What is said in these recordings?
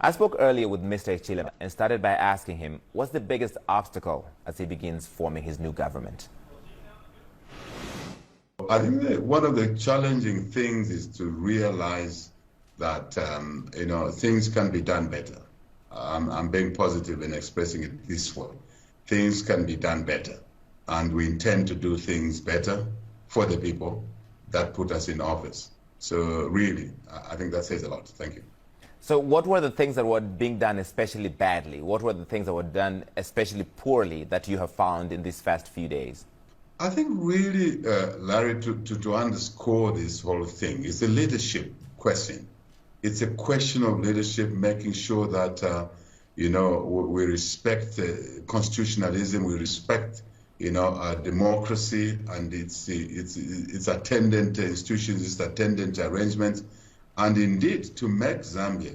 I spoke earlier with Mr. Hichilema and started by asking him what's the biggest obstacle as he begins forming his new government. I think that one of the challenging things is to realize that things can be done better. I'm being positive in expressing it this way. Things can be done better, and we intend to do things better for the people that put us in office. So really, I think that says a lot. Thank you. So what were the things that were being done especially badly? What were the things that were done especially poorly that you have found in these first few days? I think really, Larry, to underscore this whole thing, it's a leadership question. It's a question of leadership, making sure that, we respect constitutionalism, we respect, democracy and its attendant institutions, its attendant arrangements, and indeed to make Zambia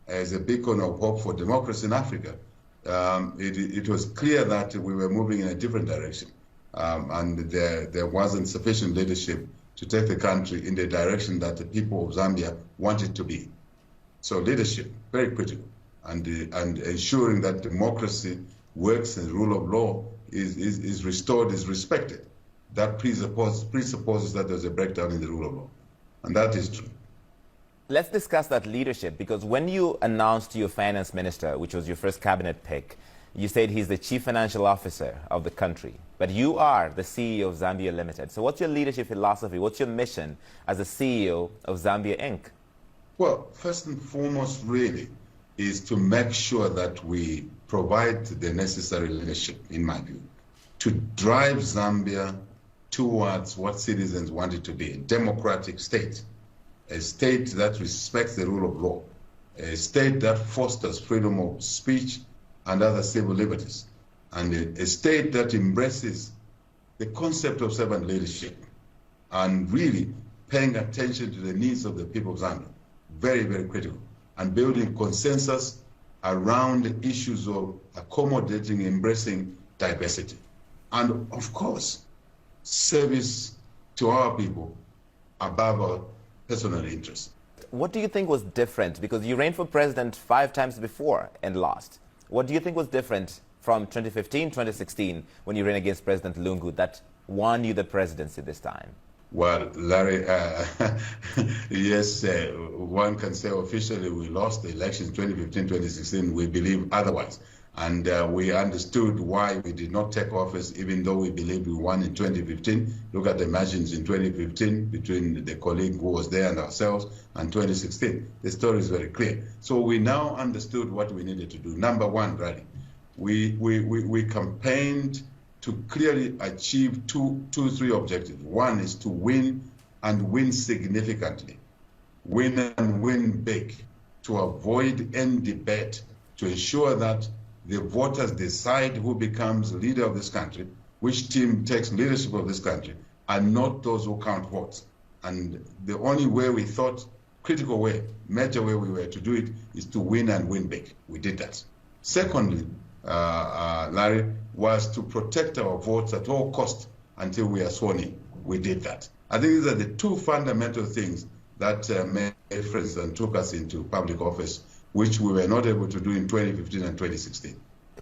as a beacon of hope for democracy in Africa. It was clear that we were moving in a different direction, and there wasn't sufficient leadership to take the country in the direction that the people of Zambia wanted to be. So leadership, very critical, and ensuring that democracy works and the rule of law is restored, is respected. That presupposes that there's a breakdown in the rule of law, and that is true. Let's discuss that leadership, because when you announced your finance minister, which was your first cabinet pick, you said he's the chief financial officer of the country, but you are the CEO of Zambia Limited. So what's your leadership philosophy? What's your mission as the CEO of Zambia Inc.? Well, first and foremost, really, is to make sure that we provide the necessary leadership, in my view, to drive Zambia towards what citizens want it to be, a democratic state, a state that respects the rule of law, a state that fosters freedom of speech and other civil liberties, and a state that embraces the concept of servant leadership and really paying attention to the needs of the people of Zambia. Very, very critical. And building consensus around the issues of accommodating, embracing diversity. And of course, service to our people above our personal interests. What do you think was different? Because you ran for president 5 times before and lost. What do you think was different from 2015, 2016, when you ran against President Lungu, that won you the presidency this time? Well, Larry, yes, one can say officially we lost the elections 2015, 2016. We believe otherwise. And we understood why we did not take office, even though we believed we won in 2015. Look at the margins in 2015 between the colleague who was there and ourselves, and 2016. The story is very clear. So we now understood what we needed to do. Number one, really, we campaigned to clearly achieve three objectives. One is to win and win significantly. Win and win big, to avoid any debate, to ensure that the voters decide who becomes leader of this country, which team takes leadership of this country, and not those who count votes. And the only way we thought, critical way, major way we were to do it, is to win and win big. We did that. Secondly, Larry, was to protect our votes at all costs until we are sworn in. We did that. I think these are the two fundamental things that made difference and took us into public office, which we were not able to do in 2015 and 2016.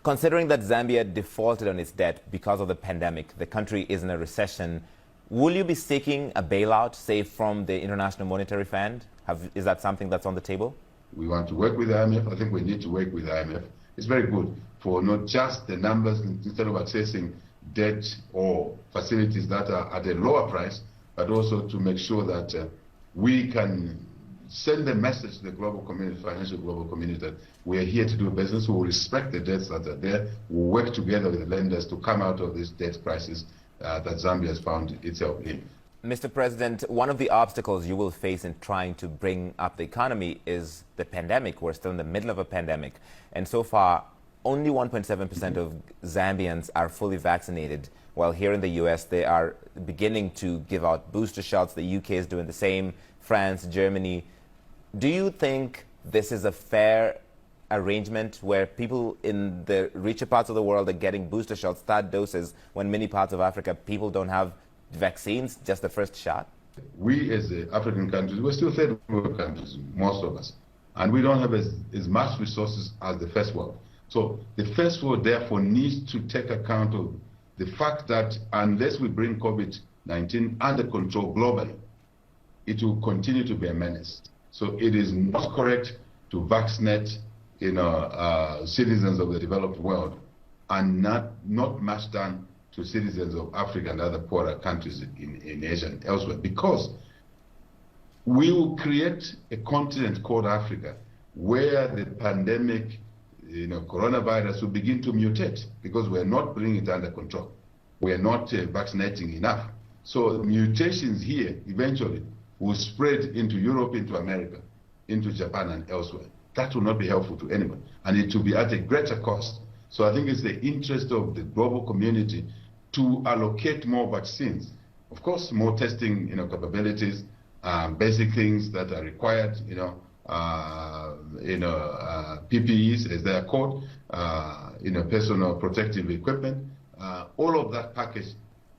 Considering that Zambia defaulted on its debt because of the pandemic, the country is in a recession, will you be seeking a bailout, say, from the International Monetary Fund? Is that something that's on the table? We want to work with the IMF. I think we need to work with the IMF. It's very good for not just the numbers, instead of accessing debt or facilities that are at a lower price, but also to make sure that we can send a message to the global community, financial global community, that we are here to do business, we will respect the debts that are there, we'll work together with the lenders to come out of this debt crisis that Zambia has found itself in. Mr. President, one of the obstacles you will face in trying to bring up the economy is the pandemic. We're still in the middle of a pandemic. And so far, only 1.7% of Zambians are fully vaccinated, while here in the U.S. they are beginning to give out booster shots. The UK is doing the same, France, Germany. Do you think this is a fair arrangement where people in the richer parts of the world are getting booster shots, third doses, when many parts of Africa, people don't have vaccines, just the first shot? We as the African countries, we're still third world countries, most of us. And we don't have as much resources as the first world. So the first world, therefore, needs to take account of the fact that unless we bring COVID-19 under control globally, it will continue to be a menace. So it is not correct to vaccinate citizens of the developed world and not much done to citizens of Africa and other poorer countries in Asia and elsewhere, because we will create a continent called Africa where the pandemic, coronavirus will begin to mutate because we're not bringing it under control. We're not vaccinating enough. So mutations here eventually will spread into Europe, into America, into Japan and elsewhere. That will not be helpful to anyone, and it will be at a greater cost. So I think it's the interest of the global community to allocate more vaccines. Of course, more testing, capabilities, basic things that are required, PPEs, as they are called, personal protective equipment. All of that package,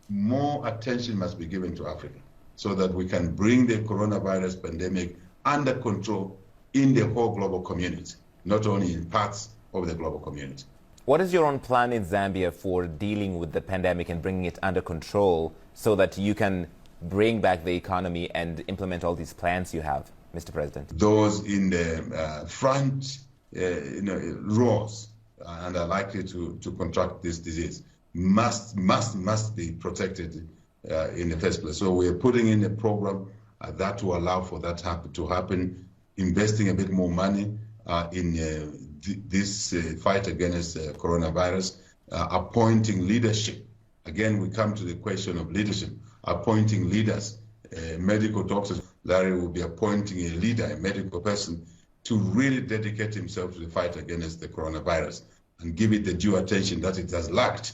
more attention must be given to Africa so that we can bring the coronavirus pandemic under control in the whole global community, not only in parts of the global community. What is your own plan in Zambia for dealing with the pandemic and bringing it under control so that you can bring back the economy and implement all these plans you have, Mr. President? Those in the front rows and are likely to contract this disease must be protected in the first place. So we're putting in a program that will allow for that to happen, investing a bit more money in this fight against coronavirus, appointing leadership. Again, we come to the question of leadership, appointing leaders, medical doctors. Larry will be appointing a leader, a medical person, to really dedicate himself to the fight against the coronavirus and give it the due attention that it has lacked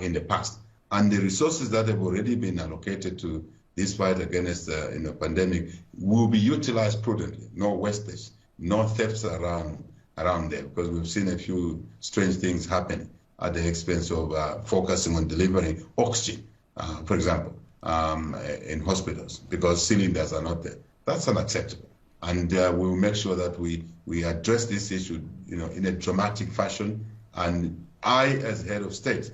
in the past. And the resources that have already been allocated to this fight against the pandemic will be utilized prudently. No wastage, no thefts around there, because we've seen a few strange things happen at the expense of focusing on delivering oxygen, for example, in hospitals, because cylinders are not there. That's unacceptable. And we will make sure that we address this issue, in a dramatic fashion. And I, as head of state,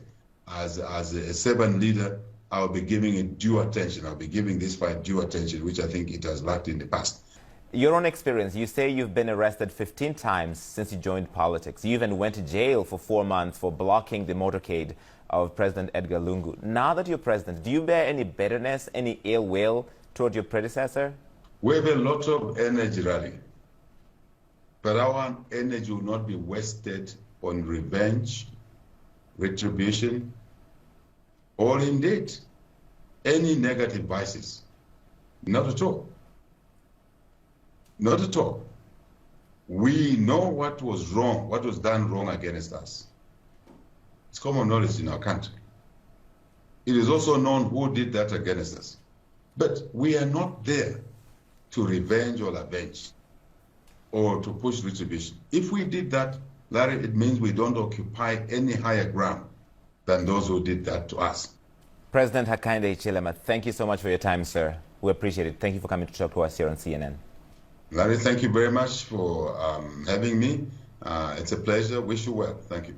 as a servant leader, I'll be giving it due attention. I'll be giving this fight due attention, which I think it has lacked in the past. Your own experience, you say you've been arrested 15 times since you joined politics. You even went to jail for 4 months for blocking the motorcade of President Edgar Lungu. Now that you're president, do you bear any bitterness, any ill will toward your predecessor? We have a lot of energy, Rally. But our energy will not be wasted on revenge, retribution, or indeed any negative vices. Not at all. Not at all. We know what was wrong, what was done wrong against us. It's common knowledge in our country. It is also known who did that against us. But we are not there to revenge or avenge or to push retribution. If we did that, Larry, it means we don't occupy any higher ground than those who did that to us. President Hakainde Hichilema, thank you so much for your time, sir. We appreciate it. Thank you for coming to talk to us here on CNN. Larry, thank you very much for having me. It's a pleasure. Wish you well. Thank you.